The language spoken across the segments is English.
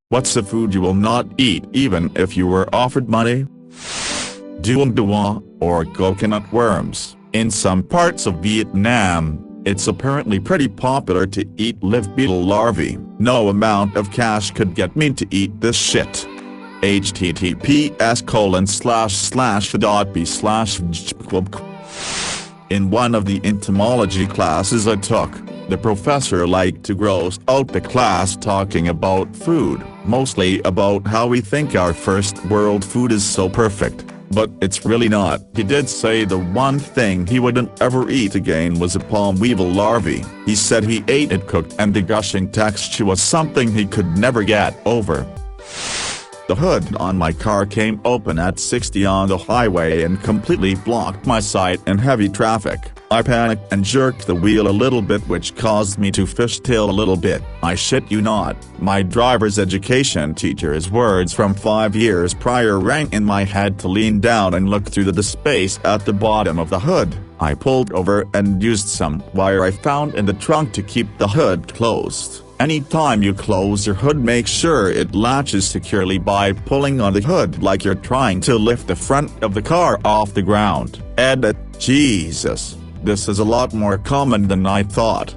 What's the food you will not eat even if you were offered money? Duong dua, or coconut worms. In some parts of Vietnam, it's apparently pretty popular to eat live beetle larvae. No amount of cash could get me to eat this shit. https://b/. In one of the entomology classes I took, the professor liked to gross out the class talking about food, mostly about how we think our first world food is so perfect, but it's really not. He did say the one thing he wouldn't ever eat again was a palm weevil larvae. He said he ate it cooked and the gushing texture was something he could never get over. The hood on my car came open at 60 on the highway and completely blocked my sight in heavy traffic. I panicked and jerked the wheel a little bit, which caused me to fishtail a little bit. I shit you not, my driver's education teacher's words from 5 years prior rang in my head to lean down and look through the space at the bottom of the hood. I pulled over and used some wire I found in the trunk to keep the hood closed. Anytime you close your hood, make sure it latches securely by pulling on the hood like you're trying to lift the front of the car off the ground. Edit. Jesus, this is a lot more common than I thought.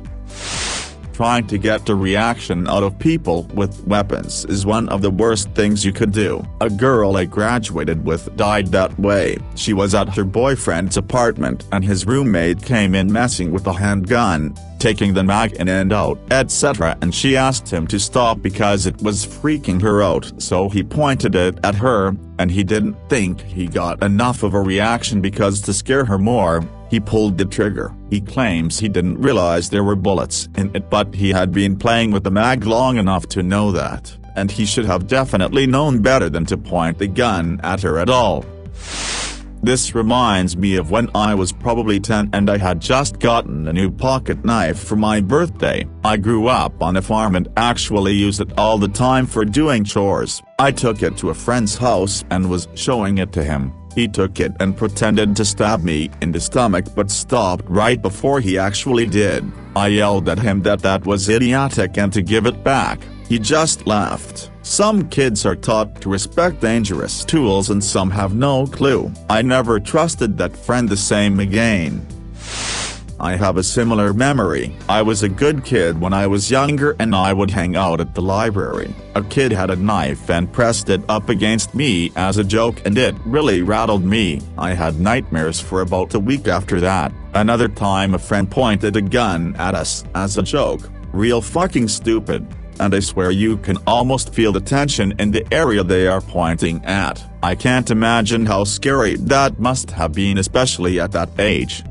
Trying to get a reaction out of people with weapons is one of the worst things you could do. A girl I graduated with died that way. She was at her boyfriend's apartment and his roommate came in messing with a handgun, taking the mag in and out, etc., and she asked him to stop because it was freaking her out, so he pointed it at her, and he didn't think he got enough of a reaction because to scare her more, he pulled the trigger. He claims he didn't realize there were bullets in it, but he had been playing with the mag long enough to know that, and he should have definitely known better than to point the gun at her at all. This reminds me of when I was probably 10 and I had just gotten a new pocket knife for my birthday. I grew up on a farm and actually used it all the time for doing chores. I took it to a friend's house and was showing it to him. He took it and pretended to stab me in the stomach but stopped right before he actually did. I yelled at him that was idiotic and to give it back. He just laughed. Some kids are taught to respect dangerous tools and some have no clue. I never trusted that friend the same again. I have a similar memory. I was a good kid when I was younger and I would hang out at the library. A kid had a knife and pressed it up against me as a joke and it really rattled me. I had nightmares for about a week after that. Another time a friend pointed a gun at us as a joke. Real fucking stupid. And I swear you can almost feel the tension in the area they are pointing at. I can't imagine how scary that must have been, especially at that age.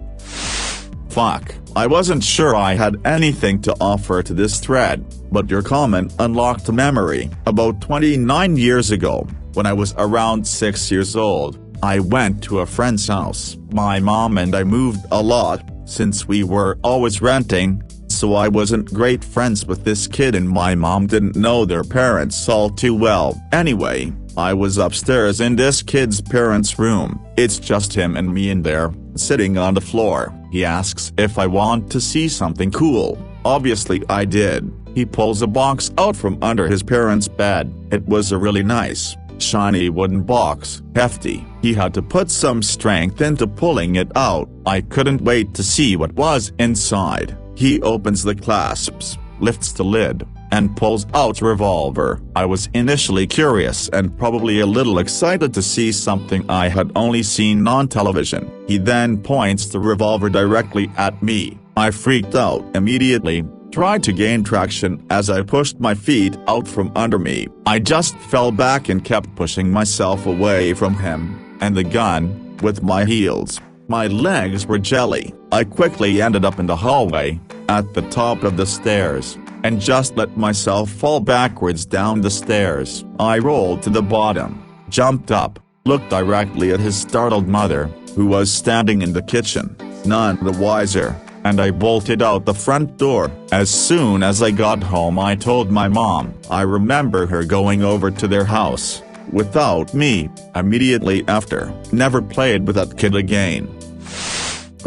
Fuck, I wasn't sure I had anything to offer to this thread, but your comment unlocked a memory. About 29 years ago, when I was around 6 years old, I went to a friend's house. My mom and I moved a lot, since we were always renting, so I wasn't great friends with this kid and my mom didn't know their parents all too well. Anyway, I was upstairs in this kid's parents' room. It's just him and me in there, sitting on the floor. He asks if I want to see something cool. Obviously I did. He pulls a box out from under his parents' bed. It was a really nice, shiny wooden box, hefty. He had to put some strength into pulling it out. I couldn't wait to see what was inside. He opens the clasps, lifts the lid, and pulls out a revolver. I was initially curious and probably a little excited to see something I had only seen on television. He then points the revolver directly at me. I freaked out immediately, tried to gain traction as I pushed my feet out from under me. I just fell back and kept pushing myself away from him, and the gun, with my heels. My legs were jelly. I quickly ended up in the hallway, at the top of the stairs, and just let myself fall backwards down the stairs. I rolled to the bottom, jumped up, looked directly at his startled mother, who was standing in the kitchen, none the wiser, and I bolted out the front door. As soon as I got home I told my mom. I remember her going over to their house, without me, immediately after. Never played with that kid again.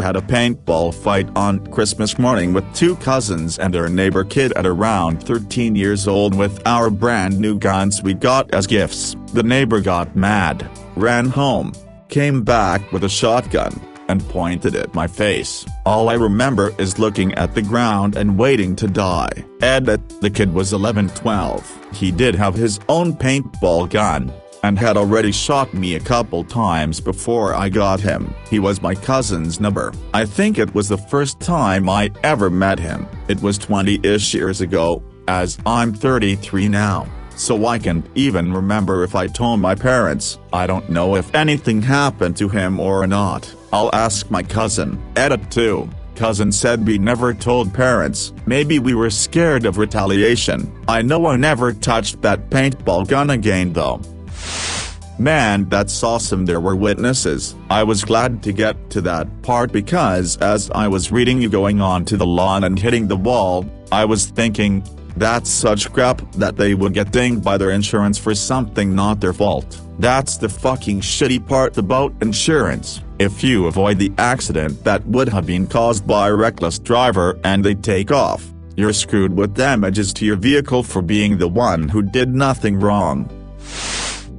had a paintball fight on Christmas morning with two cousins and their neighbor kid at around 13 years old with our brand new guns we got as gifts. The neighbor got mad, ran home, came back with a shotgun, and pointed at my face. All I remember is looking at the ground and waiting to die. The kid was 11-12. He did have his own paintball gun, and had already shot me a couple times before I got him. He was my cousin's neighbor. I think it was the first time I ever met him. It was 20-ish years ago, as I'm 33 now, so I can't even remember if I told my parents. I don't know if anything happened to him or not. I'll ask my cousin. Too. Cousin said we never told parents. Maybe we were scared of retaliation. I know I never touched that paintball gun again though. Man, that's awesome. There were witnesses. I was glad to get to that part because as I was reading you going onto the lawn and hitting the wall, I was thinking, that's such crap that they would get dinged by their insurance for something not their fault. That's the fucking shitty part about insurance. If you avoid the accident that would have been caused by a reckless driver and they take off, you're screwed with damages to your vehicle for being the one who did nothing wrong.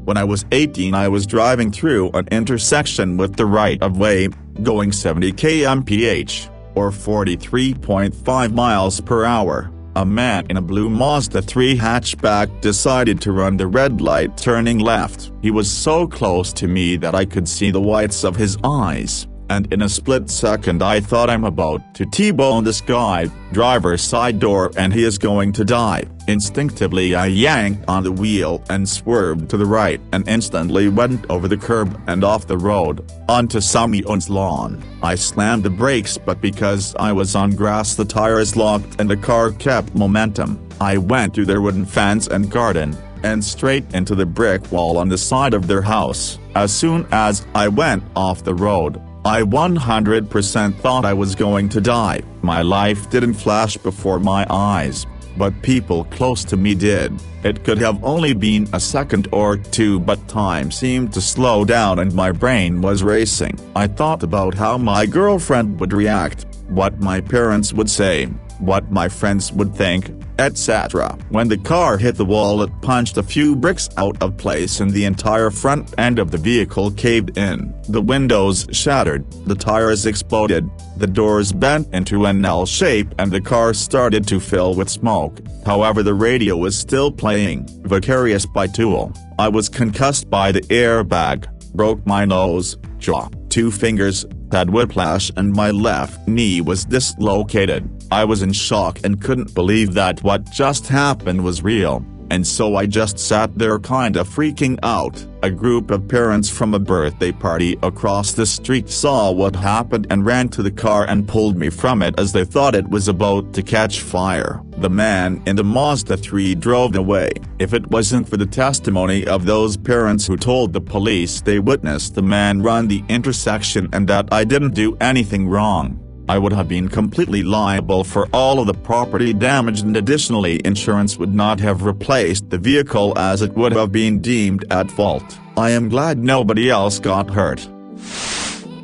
When I was 18 I was driving through an intersection with the right-of-way, going 70 km/h, or 43.5 miles per hour. A man in a blue Mazda 3 hatchback decided to run the red light turning left. He was so close to me that I could see the whites of his eyes, and in a split second I thought I'm about to T-bone this guy, driver's side door, and he is going to die. Instinctively I yanked on the wheel and swerved to the right and instantly went over the curb and off the road, onto someone's lawn. I slammed the brakes but because I was on grass the tires locked and the car kept momentum. I went through their wooden fence and garden, and straight into the brick wall on the side of their house. As soon as I went off the road, I 100% thought I was going to die. My life didn't flash before my eyes, but people close to me did. It could have only been a second or two but time seemed to slow down and my brain was racing. I thought about how my girlfriend would react, what my parents would say, what my friends would think, etc. When the car hit the wall it punched a few bricks out of place and the entire front end of the vehicle caved in. The windows shattered, the tires exploded, the doors bent into an L shape and the car started to fill with smoke. However, the radio was still playing Vicarious by Tool. I was concussed by the airbag, broke my nose, jaw, 2 fingers, had whiplash and my left knee was dislocated. I was in shock and couldn't believe that what just happened was real, and so I just sat there kinda freaking out. A group of parents from a birthday party across the street saw what happened and ran to the car and pulled me from it as they thought it was about to catch fire. The man in the Mazda 3 drove away. If it wasn't for the testimony of those parents who told the police they witnessed the man run the intersection and that I didn't do anything wrong, I would have been completely liable for all of the property damage and additionally insurance would not have replaced the vehicle as it would have been deemed at fault. I am glad nobody else got hurt.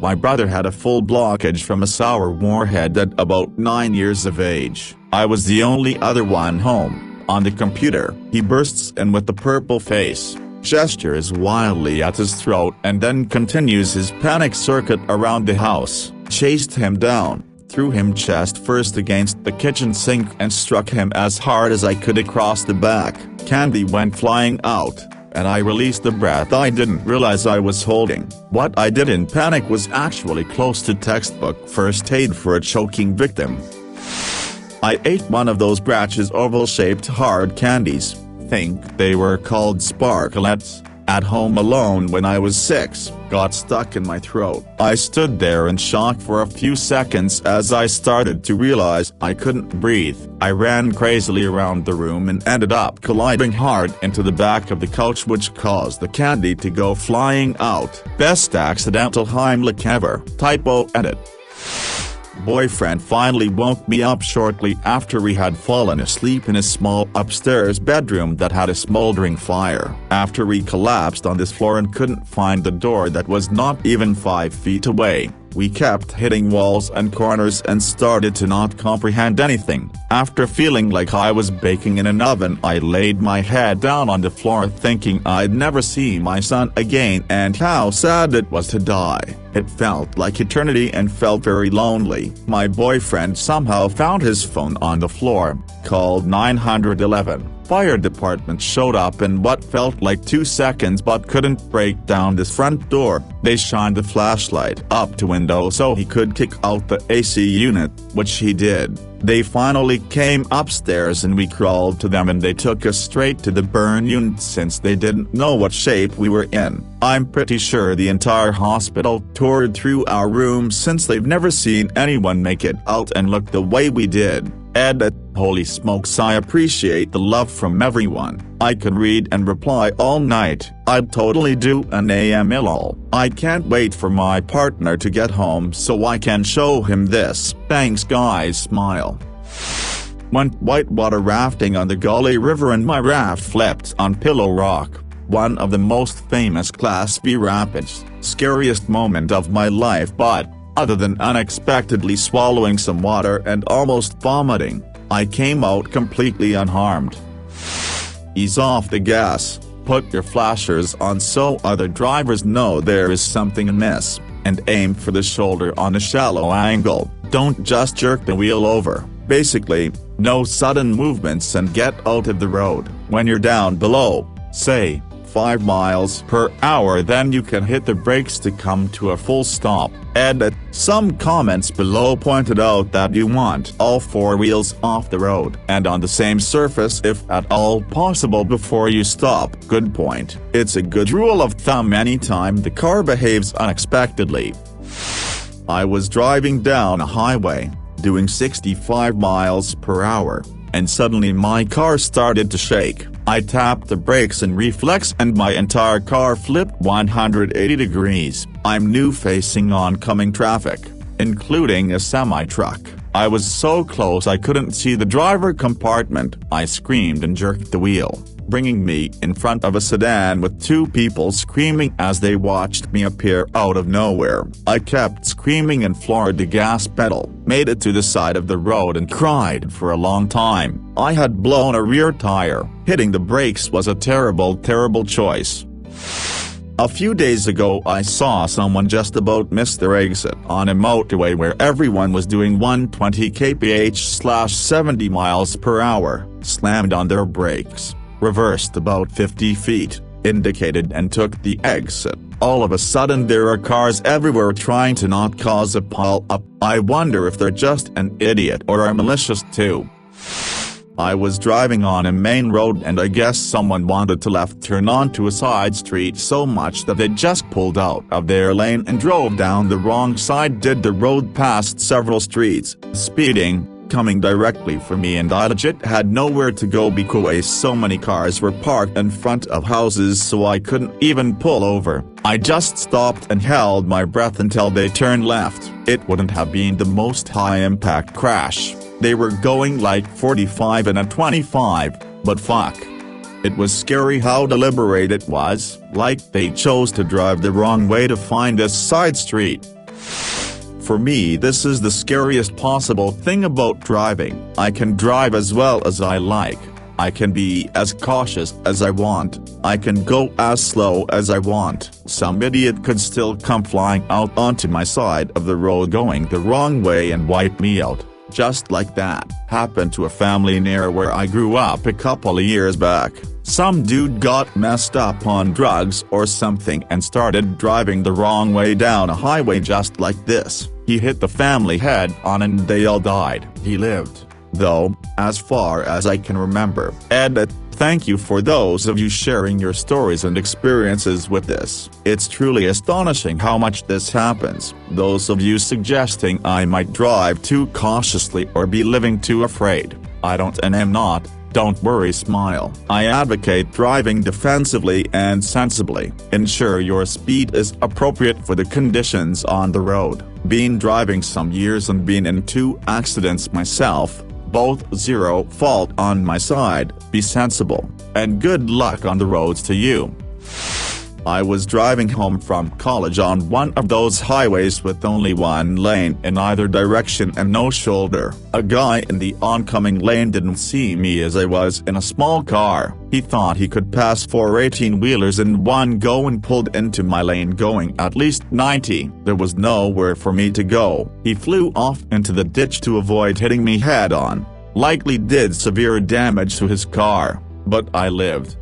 My brother had a full blockage from a sour warhead at about 9 years of age. I was the only other one home. On the computer, he bursts in with a purple face, gestures wildly at his throat and then continues his panic circuit around the house. Chased him down, threw him chest first against the kitchen sink and struck him as hard as I could across the back. Candy went flying out, and I released the breath I didn't realize I was holding. What I did in panic was actually close to textbook first aid for a choking victim. I ate one of those Bratch's oval-shaped hard candies, think they were called sparklets, at home alone when I was 6, got stuck in my throat. I stood there in shock for a few seconds as I started to realize I couldn't breathe. I ran crazily around the room and ended up colliding hard into the back of the couch which caused the candy to go flying out. Best accidental Heimlich ever. Typo edit. Boyfriend finally woke me up shortly after we had fallen asleep in a small upstairs bedroom that had a smoldering fire. After we collapsed on this floor and couldn't find the door that was not even 5 feet away, We kept hitting walls and corners and started to not comprehend anything. After feeling like I was baking in an oven, I laid my head down on the floor thinking I'd never see my son again and how sad it was to die. It felt like eternity and felt very lonely. My boyfriend somehow found his phone on the floor, called 911. Fire department showed up in what felt like 2 seconds but couldn't break down the front door. They shined the flashlight up the window so he could kick out the AC unit, which he did. They finally came upstairs and we crawled to them and they took us straight to the burn unit since they didn't know what shape we were in. I'm pretty sure the entire hospital toured through our room since they've never seen anyone make it out and look the way we did. Ed, holy smokes, I appreciate the love from everyone. I could read and reply all night. I'd totally do an AML. I can't wait for my partner to get home so I can show him this. Thanks guys, smile. Went whitewater rafting on the Gully River and my raft flipped on Pillow Rock, one of the most famous Class B rapids. Scariest moment of my life, but other than unexpectedly swallowing some water and almost vomiting, I came out completely unharmed. Ease off the gas, put your flashers on so other drivers know there is something amiss, and aim for the shoulder on a shallow angle. Don't just jerk the wheel over. Basically, no sudden movements and get out of the road. When you're down below, say, 5 miles per hour, then you can hit the brakes to come to a full stop. Ed, some comments below pointed out that you want all 4 wheels off the road and on the same surface if at all possible before you stop. Good point. It's a good rule of thumb anytime the car behaves unexpectedly. I was driving down a highway, doing 65 miles per hour, and suddenly my car started to shake. I tapped the brakes in reflex and my entire car flipped 180 degrees. I'm new facing oncoming traffic, including a semi-truck. I was so close I couldn't see the driver compartment. I screamed and jerked the wheel, bringing me in front of a sedan with 2 people screaming as they watched me appear out of nowhere. I kept screaming and floored the gas pedal, made it to the side of the road and cried for a long time. I had blown a rear tire. Hitting the brakes was a terrible choice. A few days ago I saw someone just about miss their exit on a motorway where everyone was doing 120 kph/70 miles per hour, slammed on their brakes, reversed about 50 feet, indicated and took the exit. All of a sudden there are cars everywhere trying to not cause a pile-up. I wonder if they're just an idiot or are malicious too. I was driving on a main road and I guess someone wanted to left turn onto a side street so much that they just pulled out of their lane and drove down the wrong side. Did the road past several streets, speeding, coming directly for me, and I legit had nowhere to go because so many cars were parked in front of houses so I couldn't even pull over. I just stopped and held my breath until they turned left. It wouldn't have been the most high-impact crash. They were going like 45 and a 25, but fuck. It was scary how deliberate it was, like they chose to drive the wrong way to find this side street. For me, this is the scariest possible thing about driving. I can drive as well as I like. I can be as cautious as I want. I can go as slow as I want. Some idiot could still come flying out onto my side of the road going the wrong way and wipe me out. Just like that. Happened to a family near where I grew up a couple of years back. Some dude got messed up on drugs or something and started driving the wrong way down a highway just like this. He hit the family head on and they all died. He lived, though, as far as I can remember. Ed, thank you for those of you sharing your stories and experiences with this. It's truly astonishing how much this happens. Those of you suggesting I might drive too cautiously or be living too afraid. I don't and am not. Don't worry, smile. I advocate driving defensively and sensibly. Ensure your speed is appropriate for the conditions on the road. Been driving some years and been in 2 accidents myself, both zero fault on my side. Be sensible, and good luck on the roads to you. I was driving home from college on one of those highways with only one lane in either direction and no shoulder. A guy in the oncoming lane didn't see me as I was in a small car. He thought he could pass 4 18-wheelers in one go and pulled into my lane going at least 90. There was nowhere for me to go. He flew off into the ditch to avoid hitting me head-on. Likely did severe damage to his car, but I lived.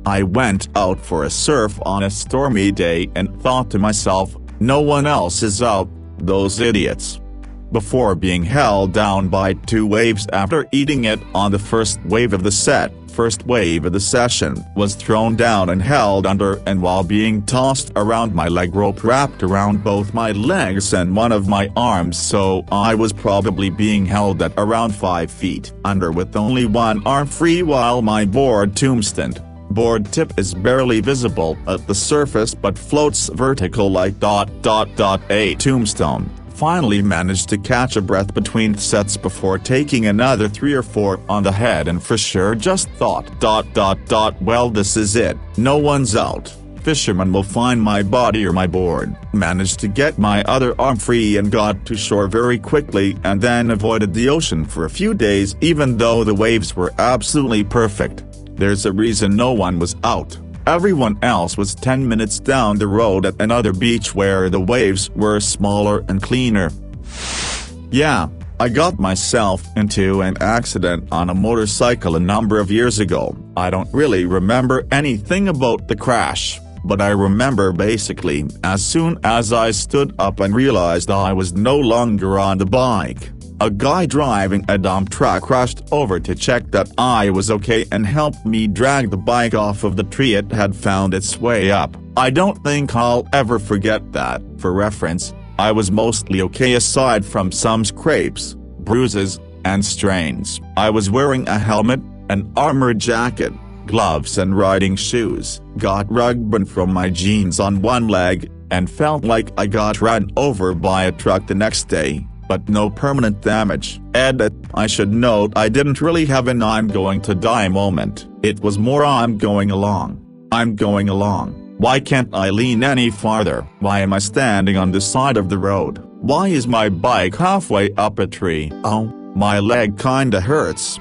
I went out for a surf on a stormy day and thought to myself, no one else is out, those idiots. Before being held down by 2 waves after eating it on the first wave of the session, was thrown down and held under, and while being tossed around, my leg rope wrapped around both my legs and one of my arms, so I was probably being held at around 5 feet under with only one arm free while my board tip is barely visible at the surface but floats vertical like ... a tombstone. Finally managed to catch a breath between sets before taking another 3 or 4 on the head, and for sure just thought ... well, this is it, no one's out. Fishermen will find my body or my board. Managed to get my other arm free and got to shore very quickly, and then avoided the ocean for a few days even though the waves were absolutely perfect. There's a reason no one was out. Everyone else was 10 minutes down the road at another beach where the waves were smaller and cleaner. Yeah, I got myself into an accident on a motorcycle a number of years ago. I don't really remember anything about the crash, but I remember basically as soon as I stood up and realized I was no longer on the bike, a guy driving a dump truck rushed over to check that I was okay and helped me drag the bike off of the tree it had found its way up. I don't think I'll ever forget that. For reference, I was mostly okay aside from some scrapes, bruises, and strains. I was wearing a helmet, an armor jacket, gloves and riding shoes, got rug burn from my jeans on one leg, and felt like I got run over by a truck the next day. But no permanent damage. Edit: I should note I didn't really have an I'm going to die moment, it was more I'm going along. Why can't I lean any farther? Why am I standing on the side of the road? Why is my bike halfway up a tree? Oh, my leg kinda hurts.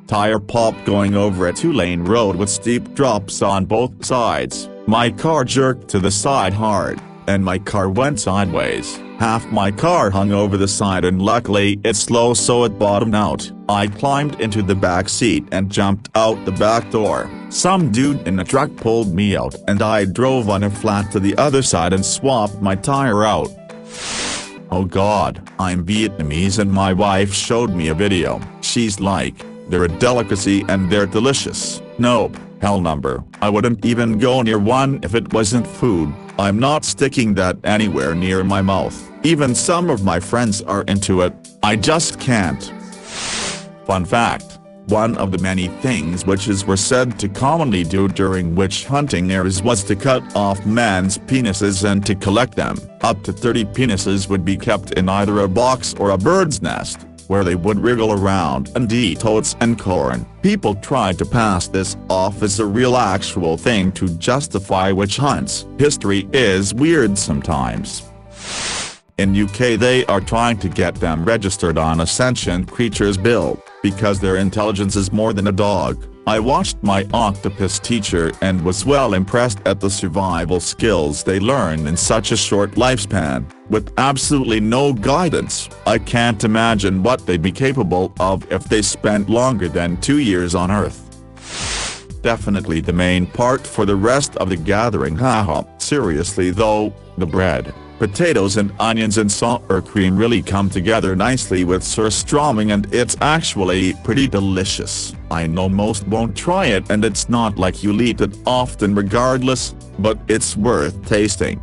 Tire popped going over a 2-lane road with steep drops on both sides. My car jerked to the side hard, and my car went sideways. Half my car hung over the side and luckily it's slow so it bottomed out. I climbed into the back seat and jumped out the back door. Some dude in a truck pulled me out and I drove on a flat to the other side and swapped my tire out. Oh god, I'm Vietnamese and my wife showed me a video. She's like, they're a delicacy and they're delicious. Nope, hell number. I wouldn't even go near one if it wasn't food. I'm not sticking that anywhere near my mouth. Even some of my friends are into it. I just can't. Fun fact: one of the many things witches were said to commonly do during witch hunting eras was to cut off men's penises and to collect them. Up to 30 penises would be kept in either a box or a bird's nest, where they would wriggle around and eat oats and corn. People tried to pass this off as a real actual thing to justify witch hunts. History is weird sometimes. In UK they are trying to get them registered on a sentient creatures bill, because their intelligence is more than a dog. I watched my octopus teacher and was well impressed at the survival skills they learn in such a short lifespan, with absolutely no guidance. I can't imagine what they'd be capable of if they spent longer than 2 years on Earth. Definitely the main part for the rest of the gathering, haha. Seriously though, the bread, potatoes and onions and sour cream really come together nicely with surströmming and it's actually pretty delicious. I know most won't try it and it's not like you'll eat it often regardless, but it's worth tasting.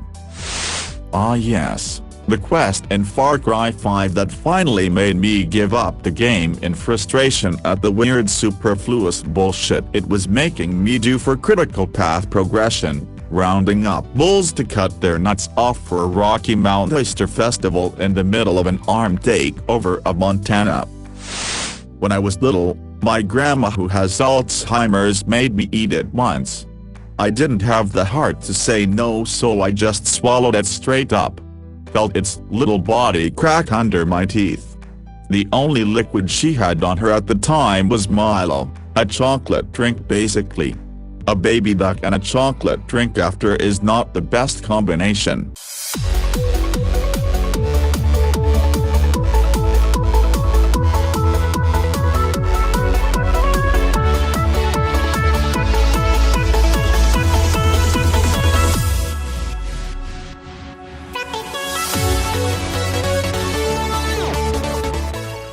Ah yes, the quest in Far Cry 5 that finally made me give up the game in frustration at the weird superfluous bullshit it was making me do for critical path progression. Rounding up bulls to cut their nuts off for a Rocky Mountain oyster festival in the middle of an armed takeover of Montana. When I was little, my grandma who has Alzheimer's made me eat it once. I didn't have the heart to say no, so I just swallowed it straight up. Felt its little body crack under my teeth. The only liquid she had on her at the time was Milo, a chocolate drink basically. A baby duck and a chocolate drink after is not the best combination.